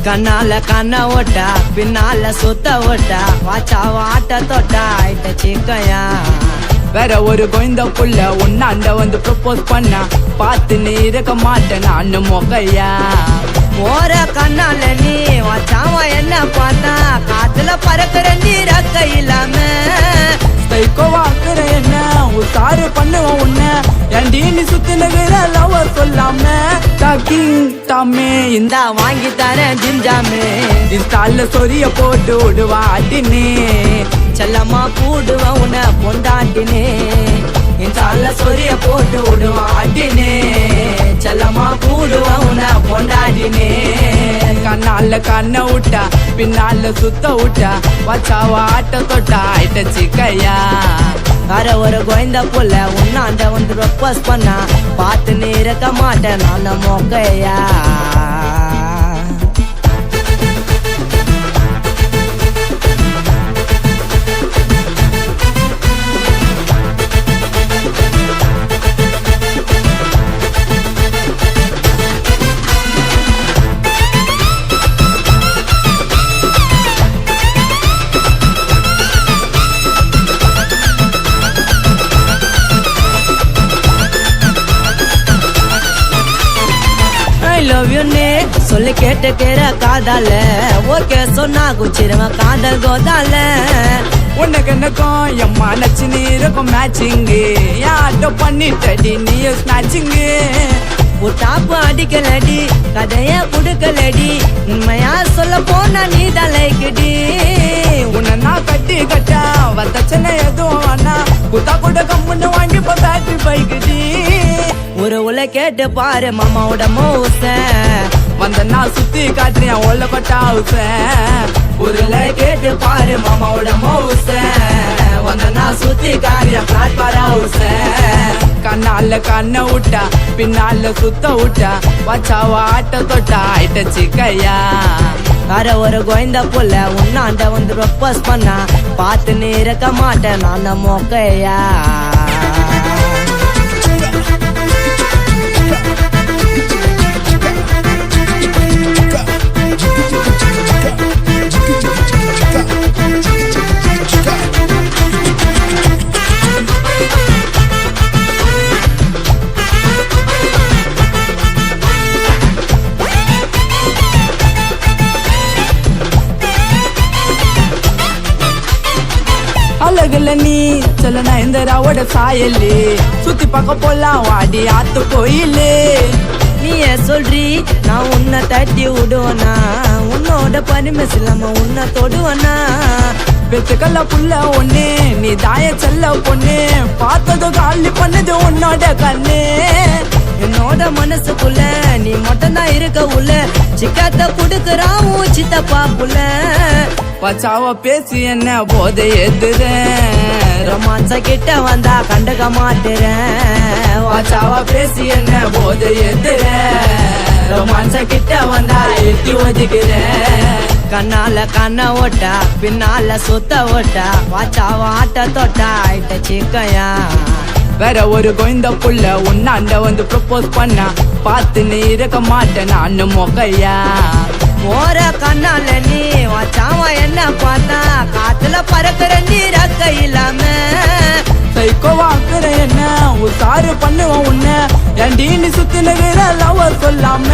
கண்ணால கண்ண ஓட்டா பின்னால சுத்த ஓட்டா வாச்சா வாட்ட தொட்டா ஆயிட்ட சிக்கையா வேற ஒரு கொய்ந்த புள்ள உன்னாண்ட வந்து ப்ரப்போஸ் பண்ணா பார்த்து நீ இருக்க மாட்டேன் நானு மொக்கையா ஓர கண்ணால நீ வாச்சாவ என்ன பார்த்தா காத்துல பறக்கிற நீ ரக்க இல்லாம வாக்குற என்ன உசாரு பண்ணுவோம் உன்ன ஏண்டி நீ சுத்தி நகர லவர் சொல்லாம டாக்கிங் டாமே இந்த வாங்கி தரேன் ஜிம்ஜாமே இன்ஸ்டால்ல சொரிய போட்டு விடுவா அடினே செல்லம்மா கூடுவ உன்னை பொண்டாட்டினே இன்ஸ்டால்ல சொரிய போட்டு விடுவா அடினே செல்லம்மா கூடுவ உன்னை பொண்டாட்டினே கண்ணால கண்ண விட்டா பின்னால சுத்த விட்டா வச்சாவா ஆட்ட தொட்டா ஆயிட்ட சிக்கையா வேற ஒரு கோயந்த புள்ள உன்னாண்ட வந்து ப்ரப்போஸ் பண்ணா பார்த்து நீ இருக்க மாட்டேன் நான் மொக்கையா சொல்லி கேட்டு கேற காதால ஓகே சொன்னா குச்சிருவன் காதல் கோதால உனக்கு என்னக்கும் என் மனச்சு நீ இருக்கும் மேட்சிங்கு யார்ட்ட பண்ணிட்டடி நீ ஸ்நாச்சிங்கு டாப்பு அடிக்கலடி கதைய குடுக்கலடி உண்மையா சொல்ல போனா நீ தலைக்குடி உன்னை நான் கட்டி கட்டா வந்தச்சனை எதுவும் வேணா குத்தா கூட கம்முன்னு வாங்கி இப்ப பேட்டரி பைக்குடி ஒரு உலை கேட்டு பாரு மாமாவோட மோச வந்த நான் சுத்தி காட்டுறேன் ஒல்ல கொட்டா ஹவுச உருளை கேட்டு பாரு மாமாவோட மோச வந்த நான் சுத்தி காட்டுறேன் பிளாட்பார் ஹவுச கண்ணால கண்ண விட்டா பின்னால சுத்த விட்டா வச்சாவா ஆட்ட தொட்டா ஆயிட்ட சிக்கையா வேற ஒரு கோயந்த புள்ள உன்னாண்ட வந்து ப்ரப்போஸ் பண்ணா பார்த்து நீ இருக்க மாட்டேன் நான் மொக்கையா அழகுல நீ சொல்ல நயன்தராவோட சாயலு சுத்தி பார்க்க போலாம் வாடி ஆத்து கோயிலு நீயே சொல்றி நான் உன்னை தட்டி விடுவனா உன்னோட பரிமஸ் இல்லாம உன்னை தொடுவனா பெத்துக்கல்ல புள்ள ஒண்ணு நீ தாய செல்ல பொண்ணு பார்த்தது காலி பண்ணது உன்னோட கண்ணு என்னோட மனசுக்குள்ள நீ மட்டும்தான் இருக்க உள்ள சிக்காத்த குடுக்கறான் சித்தப்பா புள்ள பச்சாவ பேசி என்ன போதை எதுறேன் ரொமான்ஸ கிட்ட வந்தா கண்டுக்க மாட்டேறேன் பச்சாவ பேசி என்ன போதை எதுறேன் ரொமான்ஸ கிட்ட வந்தா எட்டி ஒதுக்கிறேன் கண்ணால கண்ண ஓட்டா பின்னால சுத்த ஓட்டா வாச்சாவ ஆட்ட தொட்டா ஆயிட்ட சிக்கையா வேற ஒரு கொய்ந்த புள்ள உன்னாண்ட வந்து ப்ரப்போஸ் பண்ணா பார்த்து நீ இருக்க மாட்டேன் நானு மொக்கையா ஓர கண்ணால நீ வாச்சாவ என்ன பார்த்தா காத்துல பறக்கிற நீ ரக்க இல்லாம வாக்குற என்ன உசாரு பண்ணுவோம் உன்ன ஏண்டி நீ சுத்தி நகர லவர் சொல்லாம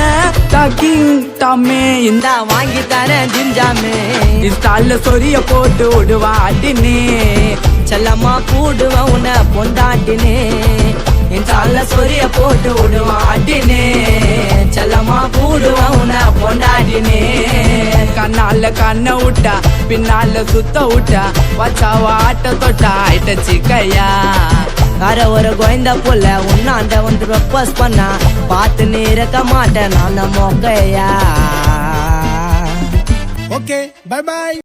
டாக்கிங் டாமே இந்த வாங்கி தரேன் ஜிம்ஜாமே இன்ஸ்டால்ல சொரிய போட்டு விடுவா அடினே செல்லம்மா கூடுவ உன்னை பொண்டாட்டினே இன்ஸ்டால்ல சொரிய போட்டு விடுவா அடினே செல்லம்மா கூடுவ உன்னை பொண்டாட்டினே கண்ணால கண்ண விட்டா பின்னால சுத்த விட்டா வச்சாவா ஆட்ட தொட்டா ஆயிட்ட சிக்கையா வேற ஒரு கோயந்த புள்ள உன்னாண்ட வந்து ப்ரப்போஸ் பண்ணா பார்த்து நீ இருக்க மாட்டேன் நான் மொக்கையா ஓகே பை பை.